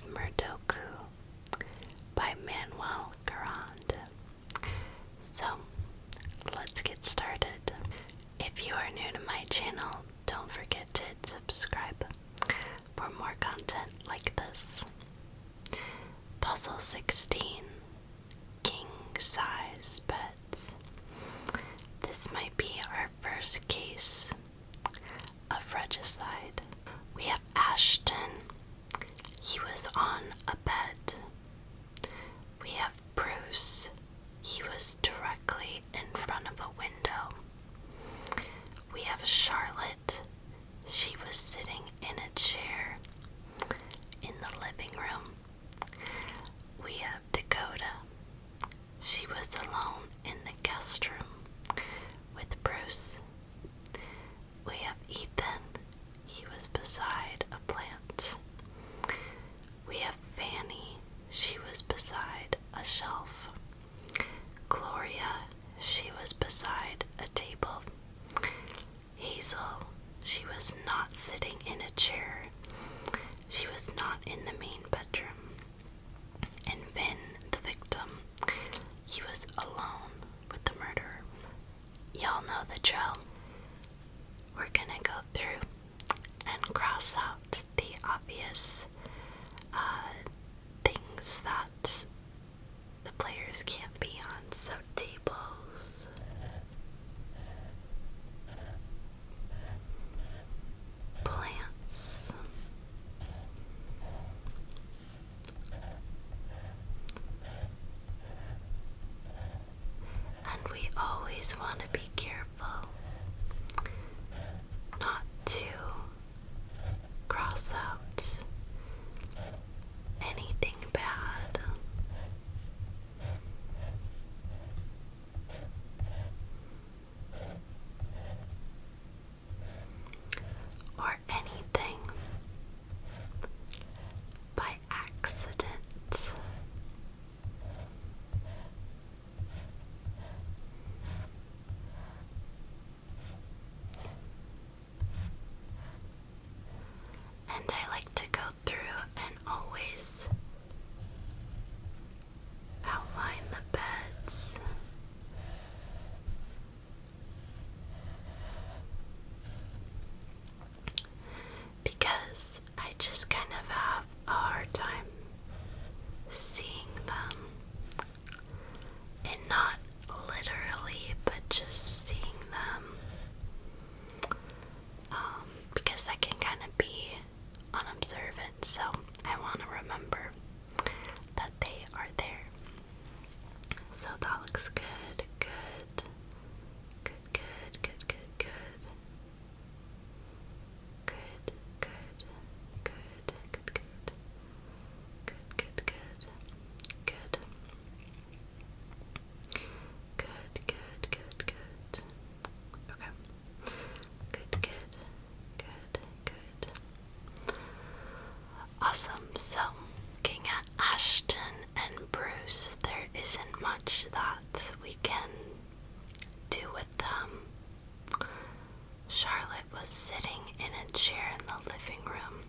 of Murdoku by Manuel Garand. So, let's get started. If you are new to my channel, don't forget to hit subscribe for more content like this. Puzzle 16, King Size Beds. This might be our first case of regicide. We have Ashton. He was on a bed. We have Bruce. He was directly in front of a window. We have Charlotte. She was sitting in a chair in the living room. We have Dakota. She was alone in the guest room with Bruce. We have Ethan. He was beside a plant. We have Fanny. She was beside a shelf. Gloria. She was beside a table. Hazel. She was not sitting in a chair. She was not in the main bedroom. And Vin, the victim, he was alone with the murderer. Y'all know the drill. We're gonna go through and cross out the obvious things that the players can't be on. So tables, plants, and we always want to be careful not to cross out anything bad. Or anything by accident. And I like to go through and always outline the beds. Because I just kind of have a hard time seeing them. And not literally, but just seeing them. Because I can kind of be unobservant, so I want to remember that they are there. So that looks good, good, good, good, good, good, good. Good, good, good, good, good, good, good, good, good, good, good, good, good. Okay. Good, good, good, good. Awesome. So, looking at Ashton and Bruce, there isn't much that we can do with them. Charlotte was sitting in a chair in the living room.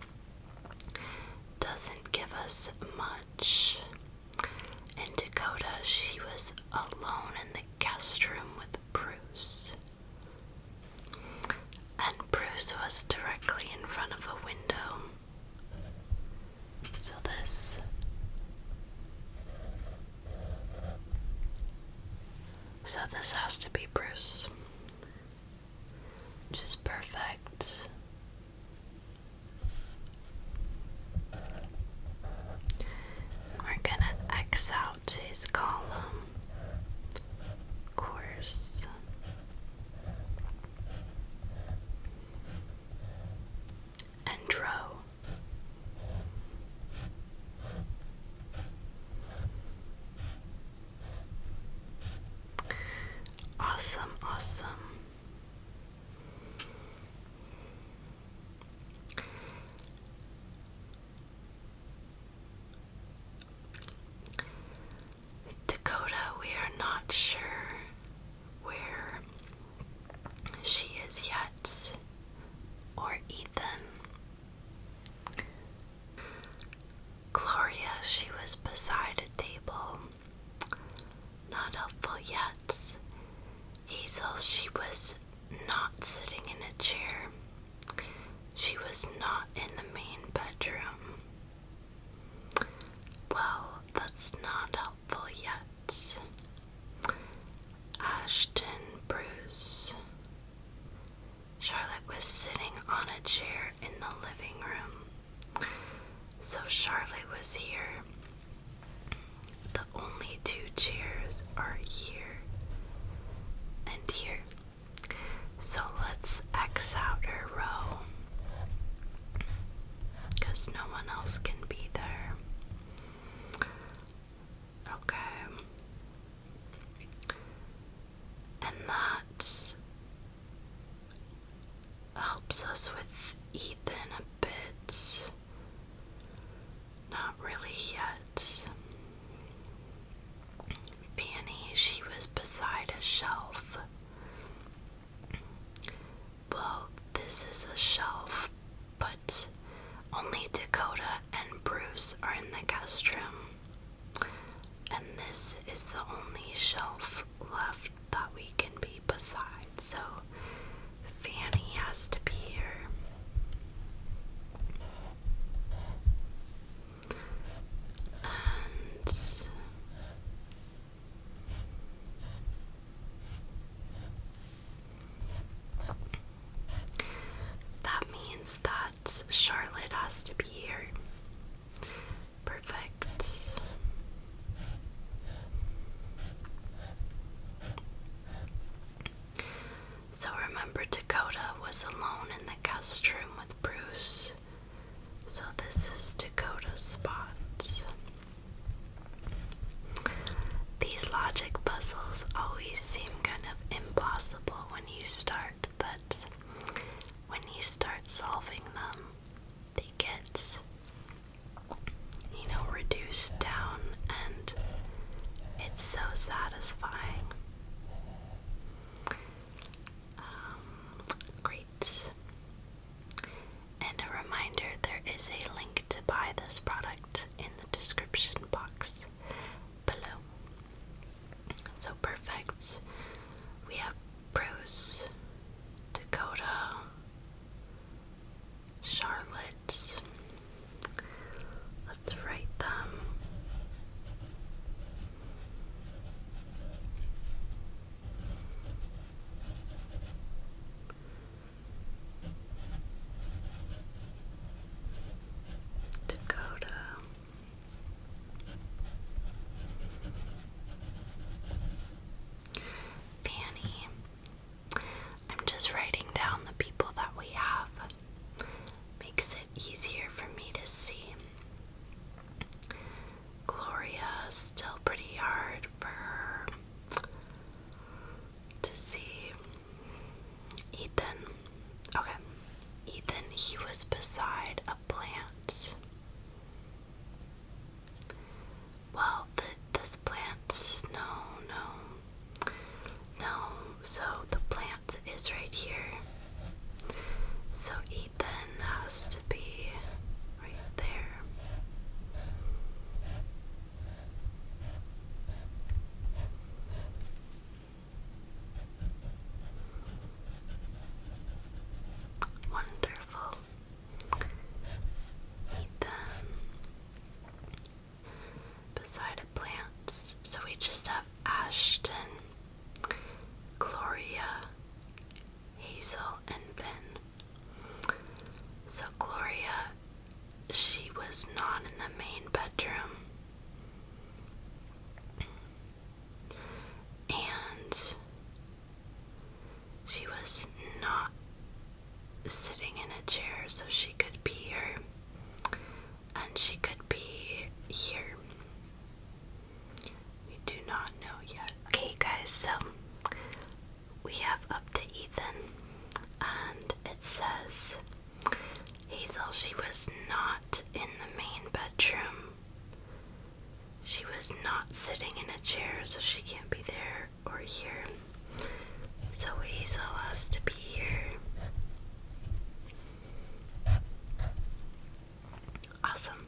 Doesn't give us much. And Dakota, she was alone in the guest room with Bruce. And Bruce was directly in front of a window. So this has to be Bruce. Which is perfect. We're gonna X out his column, course, and row. Awesome, awesome. Gloria, she was beside a table. Not helpful yet. Hazel, she was not sitting in a chair. She was not in the main bedroom. Well, that's not helpful yet. Ashton, Bruce. Charlotte was sitting on a chair in the living room. So Charlotte was here. The only two chairs are here and here. So let's X out her row, because no one else can be there. Okay. And that helps us with Ethan a bit. Not really yet. Penny, she was beside a shelf. Well, this is a shelf, but only Dakota and Bruce are in the guest room. And this is the only shelf left that we can be beside, so Fanny has to be here. And that means that Charlotte has to be here. Perfect. So remember, Dakota was alone in the guest room with Bruce. So this is Dakota's spot. These logic puzzles always seem kind of impossible when you start, but when you start solving them, they get, reduced down, and it's so satisfying. Great. And a reminder, there is a link to buy this product in the description box below. So perfect. We have Bruce, Dakota, Charlotte. Let's write them. Dakota. Fanny. I'm just writing down the people that we have. Makes it easier for me to see. Gloria is still pretty hard for her to see. Ethan. Okay. Ethan, he was beside a plant. Well, this plant, no. So the plant is right here. So Ethan has to be right there. Wonderful. Ethan beside a plant. So we just have Ashton, Gloria, Hazel, and Ben. So Gloria, she was not in the main bedroom. And she was not sitting in a chair, so she could be here. And she could be here. We do not know yet. Okay, guys, so we have up to Ethan, and it says Hazel, she was not in the main bedroom. She was not sitting in a chair, so she can't be there or here. So Hazel has to be here. Awesome.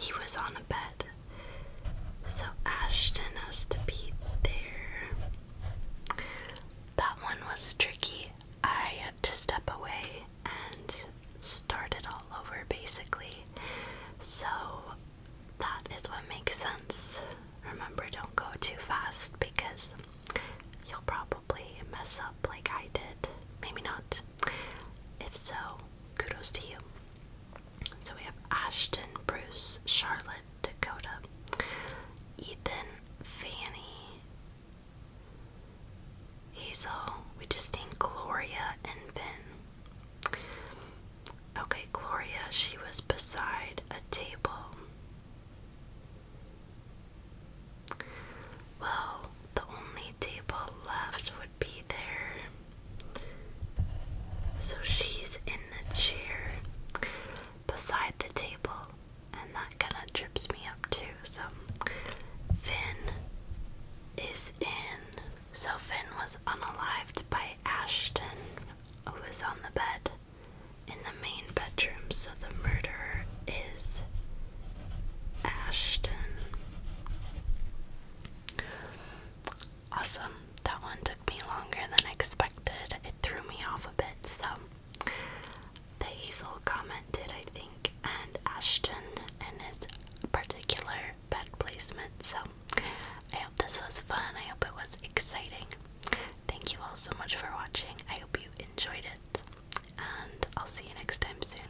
he was on a bed. So Ashton has to be there. That one was tricky. I had to step away and start it all over basically. So that is what makes sense. Remember, don't go too fast because you'll probably mess up like I did. Maybe not. If so, kudos to you. So we have Ashton, Bruce, Charlotte, Dakota, Ethan, Fanny, Hazel. We just need Gloria and Vin. Okay, Gloria, she was beside a table. Well, the only table left would be there. So she's in the chair beside the table, and that kind of trips me up too. So Finn is in. So Finn was unalived by Ashton, who was on the bed in the main bedroom. So the murderer is Ashton. Awesome. That one took me longer than expected. It threw me off a bit. So the Hazel commented, I think, and Ashton and his particular bed placement. So I hope this was fun. I hope it was exciting. Thank you all so much for watching. I hope you enjoyed it. And I'll see you next time soon.